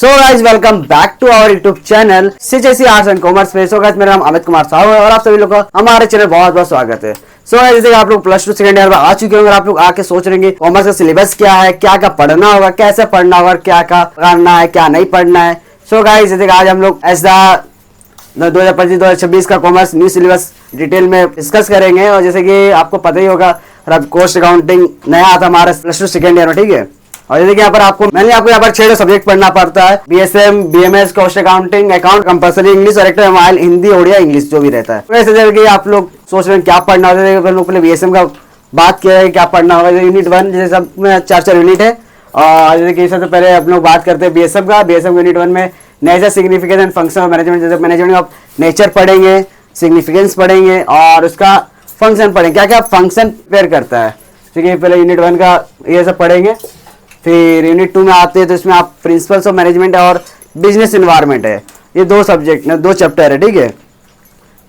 So guys welcome back to our YouTube channel CHSC arts and commerce पे। So guys मेरा नाम अमित कुमार साहू है और आप सभी लोग का हमारे चैनल बहुत बहुत स्वागत है। सो गाइस जैसे आप लोग प्लस टू सेकंड ईयर में आ चुके होंगे, आप लोग आके सोच रहे हैं कॉमर्स का सिलेबस क्या है, क्या क्या पढ़ना होगा, कैसे पढ़ना होगा, क्या क्या करना है, क्या नहीं पढ़ना है। सो गाइस जैसे आज हम लोग ऐसा 2025-2026 का कॉमर्स न्यू सिलेबस डिटेल में डिस्कस करेंगे। और जैसे कि आपको पता ही होगा कॉस्ट अकाउंटिंग नया आता हमारा प्लस टू सेकंड ईयर में, ठीक है। और जैसे कि यहाँ पर आपको यहाँ पर 6 सब्जेक्ट पढ़ना पड़ता है, BSM, BMS, cost accounting, account compulsory, English और एक मोबाइल, हिंदी, ओडिया, इंग्लिश जो भी रहता है। वैसे जैसे कि आप लोग सोच रहे हैं क्या पढ़ना होता है, पहले बीएसएम का बात किया है क्या पढ़ना होगा। यूनिट 1 जैसे सब में 4 यूनिट है। और जैसे कि सबसे पहले हम लोग बात करते हैं बीएसएम का। बीएसएम यूनिट 1 में nature, significance and function of management. जैसे मैनेजमेंट ऑफ नेचर पढ़ेंगे, सिग्निफिकेंस पढ़ेंगे और उसका फंक्शन पढ़ेंगे, क्या क्या फंक्शन प्रेयर करता है। ठीक है, पहले यूनिट 1 का ये सब पढ़ेंगे। फिर यूनिट 2 में आते हैं तो इसमें आप प्रिंसिपल्स ऑफ मैनेजमेंट और बिजनेस एनवायरनमेंट है। ये 2 सब्जेक्ट ना 2 चैप्टर है, ठीक है।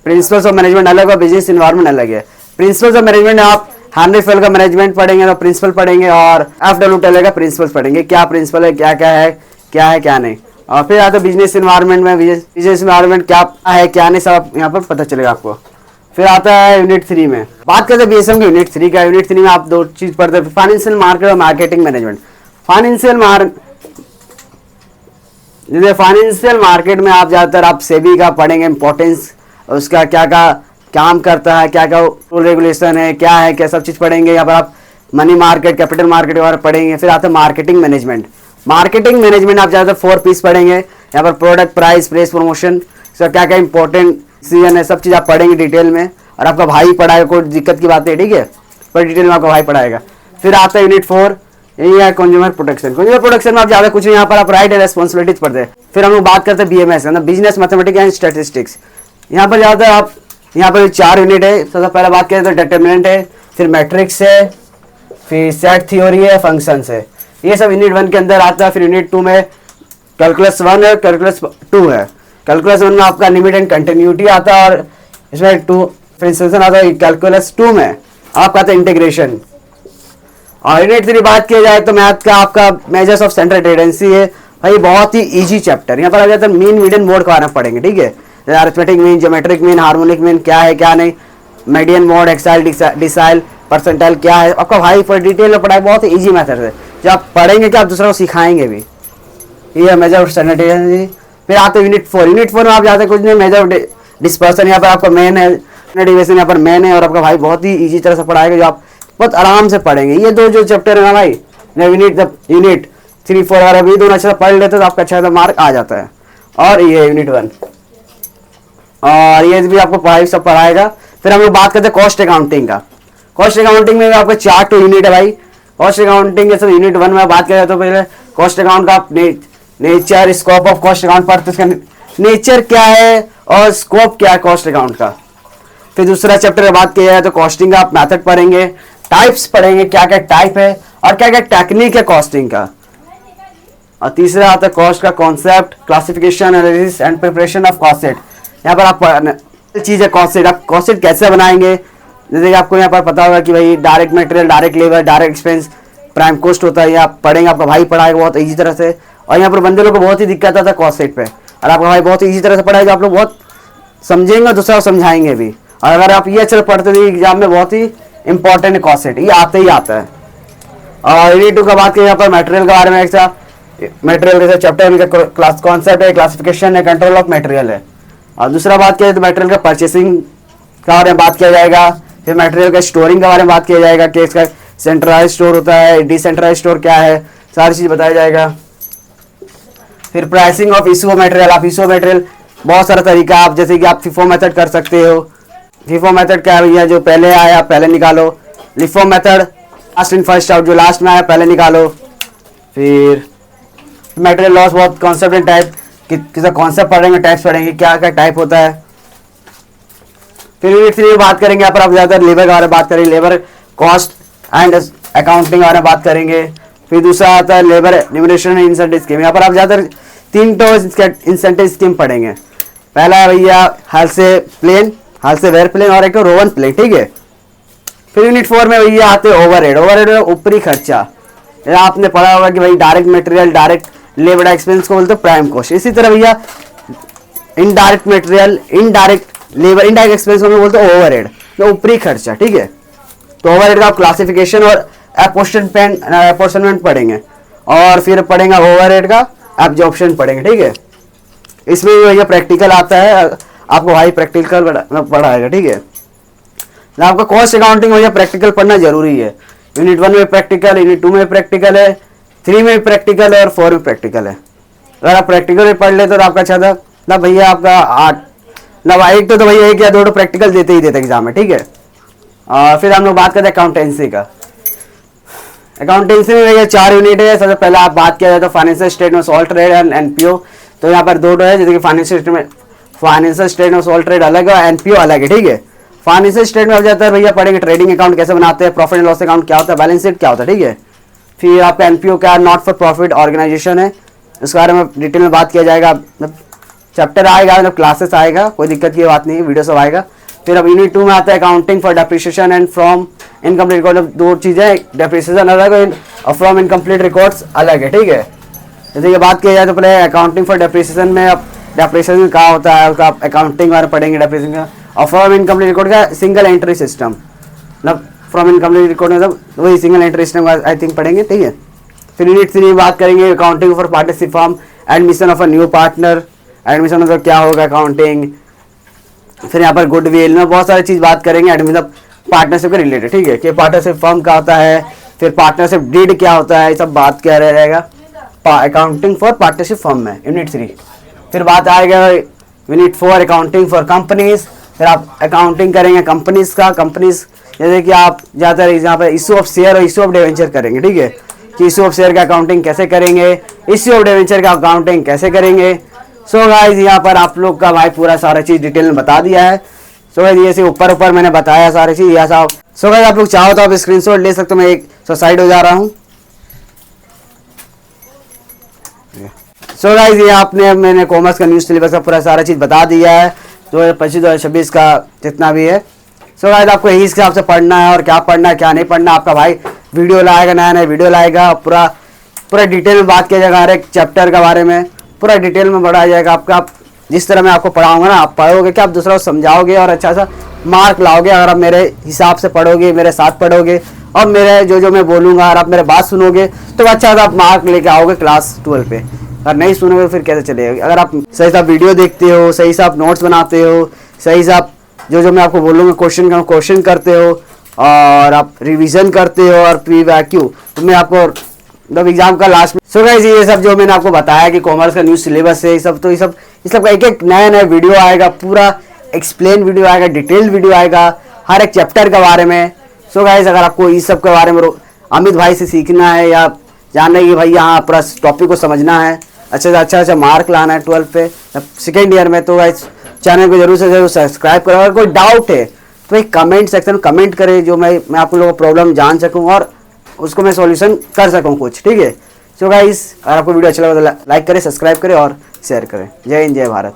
प्रिंसिपल्स ऑफ मैनेजमेंट अलग और बिजनेस एनवायरनमेंट अलग है। प्रिंसिपल्स ऑफ मैनेजमेंट आप हेनरी फेल का मैनेजमेंट पढ़ेंगे तो प्रिंसिपल पढ़ेंगे, और एफडब्ल्यू टेलर का प्रिंसिपल्स पढ़ेंगे, क्या प्रिंसिपल है, क्या नहीं। और फिर आता है बिजनेस एनवायरनमेंट में, बिजनेस एनवायरनमेंट क्या है क्या नहीं सब यहाँ पर पता चलेगा आपको। फिर आता है यूनिट 3 में बात करते हैं बीएसएम के यूनिट 3 का। यूनिट 3 में आप 2 चीज पढ़ते हैं, फाइनेंशियल मार्केट और मार्केटिंग मैनेजमेंट। फाइनेंशियल मार्केट में आप ज़्यादातर आप सेबी का पढ़ेंगे, इंपॉर्टेंस उसका क्या क्या काम करता है, क्या क्या रूल रेगुलेशन है, क्या सब चीज़ पढ़ेंगे। यहाँ पर आप मनी मार्केट, कैपिटल मार्केट वगैरह पढ़ेंगे। फिर आता है मार्केटिंग मैनेजमेंट। मार्केटिंग मैनेजमेंट आप ज़्यादातर 4 पीस पढ़ेंगे। यहाँ पर प्रोडक्ट, प्राइस, प्रेस, प्रमोशन, क्या क्या इंपॉर्टेंट डिसीजन है, सब चीज़ आप पढ़ेंगे डिटेल में। और आपका भाई पढ़ाएगा, कोई दिक्कत की बात है, ठीक है, पर डिटेल में आपका भाई पढ़ाएगा। फिर आता है यूनिट 4, यही है कंज्यूमर प्रोटेक्शन। कंज्यूमर प्रोटेक्शन में आप ज़्यादा कुछ नहीं, यहाँ पर आप राइट एंड रेस्पॉन्सिबिलिटीज पढ़ते हैं। फिर हम लोग बात करते हैं BMS, business mathematics and statistics. यहाँ पर ज़्यादा आप यहाँ पर 4 यूनिट है। सबसे पहले बात करें तो डिटरमिनेंट है, फिर मैट्रिक्स है, फिर सेट थ्योरी है, फंक्शंस है। ये सब यूनिट 1 के अंदर आता है। फिर यूनिट 2 में कैलकुलस 1 है, कैलकुलस 2 है। कैलकुलस 1 में आपका लिमिट एंड कंटिन्यूटी आता है, और इसमें 2 प्रिंसिपल आता है। कैलकुलस 2 में आपका आता है इंटीग्रेशन। और यूनिट 3 बात किया जाए तो मैथ का आपका मेजर्स ऑफ सेंट्रल टेंडेंसी है। भाई बहुत ही इजी चैप्टर। यहाँ पर आ जाता है मीन, मीडियन, मोड का पढ़ेंगे, ठीक है। Arithmetic mean, geometric mean, harmonic mean क्या है क्या नहीं, मीडियन, मोड, एक्साइल, डिसाइल, परसेंटाइल क्या है, आपका भाई पर डिटेल में पढ़ाई। बहुत ही ईजी मेथड है, जो आप पढ़ेंगे कि आप दूसरों को सिखाएंगे भी। ये मेजर ऑफ स्टैंडर्ड टेंडेंसी। फिर आते हैं यूनिट 4। यूनिट 4 में आप जाते कुछ नहीं, मेजर डिस्पर्सन यहाँ पर आपका मेन है, डेरिवेशन यहाँ पर मेन है। और आपका भाई बहुत ही ईजी तरह से पढ़ाएगा, जो आप बहुत आराम से पढ़ेंगे। ये 2 जो चैप्टर है ना भाई, यूनिट 3, 4 अगर ये दोनों अच्छा पढ़ लेते तो आपका अच्छा मार्क आ जाता है। और ये यूनिट 1 और ये भी आपको पढ़ाई सब पढ़ाएगा। फिर हम लोग बात करते हैं कॉस्ट अकाउंटिंग का। कॉस्ट अकाउंटिंग में आपका 4 यूनिट है भाई। कॉस्ट अकाउंटिंग के सब यूनिट 1 में बात करें तो पहले कॉस्ट अकाउंट का nature, scope of cost account पढ़ते, उसका नेचर क्या है और स्कोप क्या है कॉस्ट अकाउंट का। फिर दूसरा चैप्टर की बात किया जाए तो कॉस्टिंग का आप मेथड पढ़ेंगे, टाइप्स पढ़ेंगे, क्या क्या टाइप है और क्या क्या टेक्निक है कॉस्टिंग का। और तीसरा आता है कॉस्ट का concept, classification, analysis and preparation of cost sheet. यहाँ पर आप चीज़ है कॉस्ट शीट, आप कॉस्ट शीट कैसे बनाएंगे। जैसे कि आपको यहाँ पर पता होगा कि भाई direct material, direct labour, direct expense, prime cost होता है। ये आप पढ़ेंगे, आपका भाई पढ़ाएगा बहुत ईजी तरह से। और यहाँ पर बंदे लोग को बहुत ही दिक्कत आता है कॉस्ट शीट पे, और आपका भाई बहुत ईजी तरह से पढ़ाएगा, आप लोग बहुत समझेंगे, दूसरा को समझाएंगे भी। और अगर आप ये अच्छे पढ़ते तो एग्जाम में बहुत ही इंपॉर्टेंट है कॉस्ट शीट, ये आते ही आता है। और यूनिट 2 का बात करें यहाँ पर मटेरियल के बारे में, एक मटेरियल जैसे चैप्टर का क्लास कॉन्सेप्ट है, क्लासिफिकेशन है, कंट्रोल ऑफ मटेरियल है। और दूसरा बात किया तो मटेरियल का परचेसिंग का बारे में बात किया जाएगा। फिर मटेरियल का स्टोरिंग के बारे में बात किया जाएगा कि इसका सेंट्रलाइज स्टोर होता है, डिसेंट्रलाइज स्टोर क्या है, सारी चीज़ बताया जाएगा। फिर pricing of issue of material. आप इशू ऑफ मटेरियल बहुत सारा तरीका, आप जैसे कि आप FIFO मेथड कर सकते हो। FIFO मेथड क्या है भैया, जो पहले आया पहले निकालो। LIFO method, last in first out, जो लास्ट में आया पहले निकालो। फिर मटेरियल लॉस, बहुत कॉन्सेप्ट एंड टाइप, किसी कॉन्सेप्ट पढ़ेंगे, टाइप्स पढ़ेंगे, क्या क्या टाइप होता है। फिर यूनिट 3 में बात करेंगे, यहाँ पर आप ज़्यादातर लेबर के बारे में बात करेंगे, लेबर कॉस्ट एंड अकाउंटिंग के बारे में बात करेंगे। फिर दूसरा आता है लेबर रिम्यूनरेशन इंसेंटिव स्कीम। यहाँ पर आप ज़्यादातर 3 इंसेंटिव स्कीम पढ़ेंगे। पहला है भैया हाल से वेयर प्लेन और एक रोवन प्लेन, ठीक है। फिर यूनिट 4 में भैया आते हैं ओवरहेड। ओवरहेड ऊपरी खर्चा। आपने पढ़ा होगा कि भाई direct material, direct labour expense को बोलते हैं प्राइम कॉस्ट। इसी तरह भैया indirect material, indirect labour, indirect expense को हम बोलते हैं ओवरहेड, तो ऊपरी खर्चा, ठीक है। तो ओवरहेड का क्लासिफिकेशन और अपॉर्शनमेंट पढ़ेंगे, और फिर पढ़ेंगे ओवरहेड का एब्जॉर्प्शन पढ़ेंगे, ठीक है। इसमें भैया प्रैक्टिकल आता है, आपको भाई प्रैक्टिकल पढ़ाएगा, ठीक है। तो आपका कॉस्ट अकाउंटिंग भैया प्रैक्टिकल पढ़ना जरूरी है। यूनिट 1 में प्रैक्टिकल, यूनिट 2 में प्रैक्टिकल है, 3 में प्रैक्टिकल है और 4 में प्रैक्टिकल है। अगर आप प्रैक्टिकल में पढ़ लेते तो आपका अच्छा था ना भैया, आपका 8 ना एक तो भैया 1 या 2 प्रैक्टिकल देते ही देते एग्जाम में, ठीक है। और फिर हम लोग बात करते हैं अकाउंटेंसी का। अकाउंटेंसी में भैया 4 यूनिट है। सबसे पहले आप बात किया जाए तो financial statement, sole trade and NPO. तो यहाँ पर 2 है, जैसे कि फाइनेंशियल स्टेटमेंट, सोल ट्रेड अलग है और एनपीओ अलग है, ठीक है। फाइनेंशियल स्टेटमेंट हो जाता है भैया पढ़ेंगे ट्रेडिंग अकाउंट कैसे बनाते हैं, प्रॉफिट एंड लॉस अकाउंट क्या होता है, बैलेंस शीट क्या होता है, ठीक है। फिर आपका एनपीओ क्या नॉट फॉर प्रॉफिट ऑर्गेनाइजेशन है, इसके बारे में डिटेल में बात किया जाएगा, मतलब चैप्टर आएगा, मतलब क्लासेस आएगा, कोई दिक्कत की बात नहीं है, वीडियो सब आएगा। फिर अब यूनिट 2 में आता है accounting for depreciation and from incomplete record. 2 चीज़ें, डेप्रिसिएशन अलग है और फ्रॉम इनकम्प्लीट रिकॉर्ड्स अलग है, ठीक है। जैसे ये बात किया जाए तो पहले अकाउंटिंग फॉर डेप्रिसिएशन में अब डेप्रिसिएशन क्या होता है उसका अकाउंटिंग बारे पढ़ेंगे, डेप्रिसिएशन का। और फ्रॉम इनकम्प्लीट रिकॉर्ड का सिंगल एंट्री सिस्टम, मतलब फ्रॉम इनकम्प्लीट रिकॉर्ड मतलब वही single entry system I think पढ़ेंगे, ठीक है। फिर यूनिट 3 में बात करेंगे accounting for partnership form, admission of a new partner, admission मतलब क्या होगा अकाउंटिंग। फिर यहाँ पर गुडविल में बहुत सारी चीज़ बात करेंगे मतलब पार्टनरशिप के रिलेटेड, ठीक है, कि पार्टनरशिप फॉर्म क्या होता है, फिर पार्टनरशिप डीड क्या होता है, ये सब बात क्या रहेगा अकाउंटिंग फॉर पार्टनरशिप फॉर्म में यूनिट 3। फिर बात आएगा यूनिट 4 अकाउंटिंग फॉर कंपनीज। फिर आप अकाउंटिंग करेंगे कंपनीज का, कंपनीज जैसे कि आप ज़्यादातर यहाँ पर इशू ऑफ शेयर और इशू ऑफ डिवेंचर करेंगे, ठीक है, कि इशू ऑफ शेयर का अकाउंटिंग कैसे करेंगे, इशू ऑफ डिवेंचर का अकाउंटिंग कैसे करेंगे। सो गाइस यहाँ पर आप लोग का भाई पूरा सारा चीज़ डिटेल में बता दिया है। सो गाइस ये से ऊपर मैंने बताया सारी चीज़ यह सब। सो गाइस आप लोग चाहो तो आप स्क्रीनशॉट ले सकते हो, मैं एक साइड हो जा रहा हूँ। सो गाइस ये आपने मैंने कॉमर्स का न्यूज़ सिलेबस का पूरा सारा चीज़ बता दिया है, 2025-2026 का जितना भी है। सो गाइस आपको यही हिसाब से पढ़ना है और क्या पढ़ना है क्या नहीं पढ़ना। आपका भाई वीडियो लाएगा, नया वीडियो लाएगा, पूरा डिटेल में बात किया जाएगा, हर एक चैप्टर के बारे में पूरा डिटेल में बढ़ाया जाएगा आपका। आप जिस तरह मैं आपको पढ़ाऊंगा ना, आप पढ़ोगे कि आप दूसरा को समझाओगे और अच्छा सा मार्क लाओगे अगर आप मेरे हिसाब से पढ़ोगे, मेरे साथ पढ़ोगे और मेरे जो मैं बोलूँगा और आप मेरे बात सुनोगे तो अच्छा सा आप मार्क लेके आओगे क्लास 12 पे। अगर नहीं सुनोगे फिर कैसे चलेगा। अगर आप सही से आप वीडियो देखते हो, सही से आप नोट्स बनाते हो, सही से आप जो मैं आपको बोलूँगा क्वेश्चन करते हो और आप रिवीजन करते हो और PYQ, तो मैं आपको मतलब एग्जाम का लास्ट में। सो गाइस ये सब जो मैंने आपको बताया कि कॉमर्स का न्यूज़ सिलेबस है, ये सब का एक नया वीडियो आएगा, पूरा एक्सप्लेन वीडियो आएगा, डिटेल्ड वीडियो आएगा हर एक चैप्टर के बारे में। सो गाइस अगर आपको इस सब के बारे में अमित भाई से सीखना है या जानना है कि भाई यहाँ पूरा टॉपिक को समझना है, अच्छा मार्क लाना है 12 पे सेकेंड ईयर में, तो गाइस चैनल को जरूर से जरूर सब्सक्राइब करो। अगर कोई डाउट है तो एक कमेंट सेक्शन में कमेंट करें, जो मैं आप लोगों को प्रॉब्लम जान सकूँ और उसको मैं सॉल्यूशन कर सकूँ कुछ, ठीक है। सो गाइस अगर आपको वीडियो अच्छा लगा तो लाइक करें, सब्सक्राइब करें और शेयर करें। जय हिंद, जय भारत।